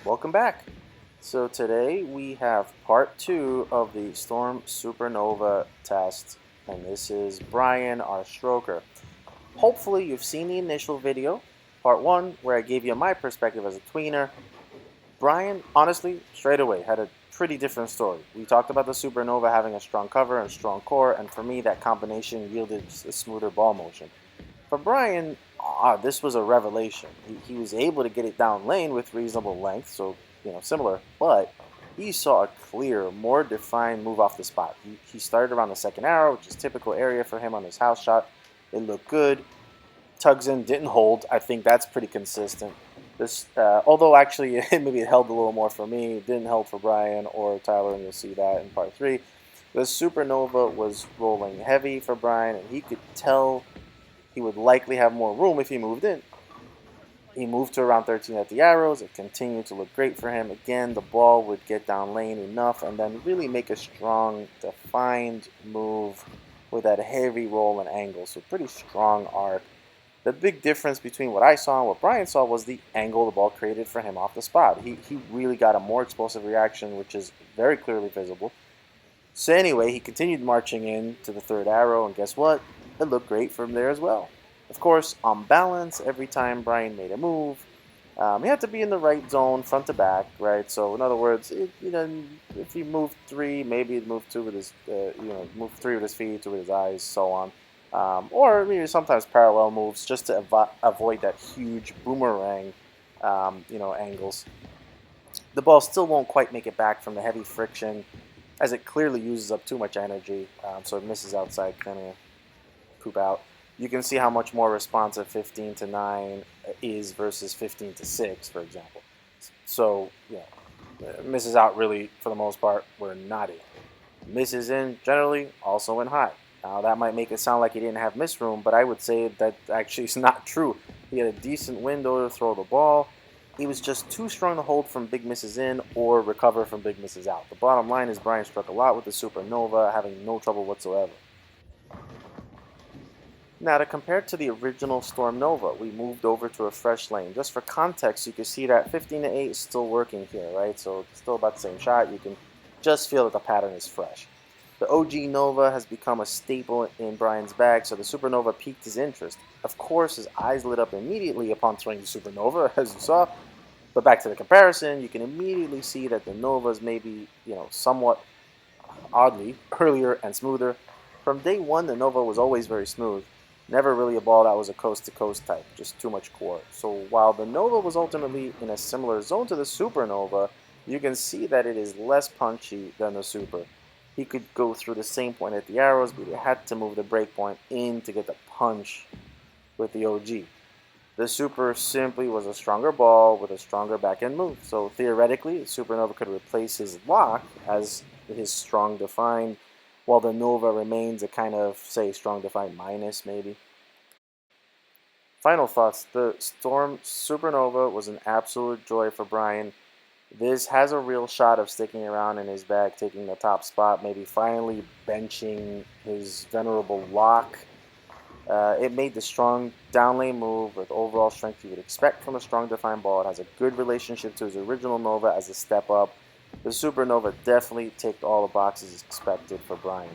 Welcome back. So today we have part two of the Storm Supernova test, and this is Bryan, our stroker. Hopefully you've seen the initial video, part one, where I gave you my perspective as a tweener. Bryan, honestly, straight away, had a pretty different story. We talked about the Supernova having a strong cover and strong core, and for me that combination yielded a smoother ball motion. For Bryan, this was a revelation. He was able to get it down lane with reasonable length, so similar, but he saw a clear, more defined move off the spot. He started around the second arrow, which is typical area for him on his house shot. It looked good. Tugs in, didn't hold. I think that's pretty consistent. Although actually maybe it held a little more for me, it didn't hold for Bryan or Tyler, and you'll see that in part three. The Supernova was rolling heavy for Bryan, and he could tell he would likely have more room if he moved in. He moved to around 13 at the arrows. It continued to look great for him. Again, the ball would get down lane enough and then really make a strong, defined move with that heavy roll and angle. So pretty strong arc. The big difference between what I saw and what Bryan saw was the angle the ball created for him off the spot. He really got a more explosive reaction, which is very clearly visible. So anyway, he continued marching in to the third arrow, and guess what? It looked great from there as well. Of course, on balance, every time Bryan made a move, he had to be in the right zone, front to back, right? So in other words, if he moved three, maybe he'd move two with his, move three with his feet, two with his eyes, so on. Or maybe sometimes parallel moves just to avoid that huge boomerang, angles. The ball still won't quite make it back from the heavy friction, as it clearly uses up too much energy, so it misses outside, kind of poop out. You can see how much more responsive 15 to 9 is versus 15 to 6, for example. So, misses out really, for the most part, were not it. Misses in, generally, also in high. Now, that might make it sound like he didn't have miss room, but I would say that actually is not true. He had a decent window to throw the ball. He was just too strong to hold from big misses in or recover from big misses out. The bottom line is Bryan struck a lot with the Supernova, having no trouble whatsoever. Now, to compare to the original Storm Nova, we moved over to a fresh lane. Just for context, you can see that 15 to 8 is still working here, right? So it's still about the same shot. You can just feel that the pattern is fresh. The OG Nova has become a staple in Bryan's bag, so the Supernova piqued his interest. Of course, his eyes lit up immediately upon throwing the Supernova, as you saw. But back to the comparison, you can immediately see that the Novas may be, somewhat oddly earlier and smoother. From day one, the Nova was always very smooth. Never really a ball that was a coast-to-coast type, just too much core. So while the Nova was ultimately in a similar zone to the Supernova, you can see that it is less punchy than the Super. He could go through the same point at the arrows, but he had to move the break point in to get the punch with the OG. The Super simply was a stronger ball with a stronger back-end move. So theoretically, Supernova could replace his lock as his strong defined, while the Nova remains a kind of, say, strong defined minus, maybe. Final thoughts. The Storm Supernova was an absolute joy for Bryan. This has a real shot of sticking around in his bag, taking the top spot, maybe finally benching his venerable lock. It made the strong down lane move with overall strength you would expect from a strong defined ball. It has a good relationship to his original Nova as a step up. The Supernova definitely ticked all the boxes expected for Bryan.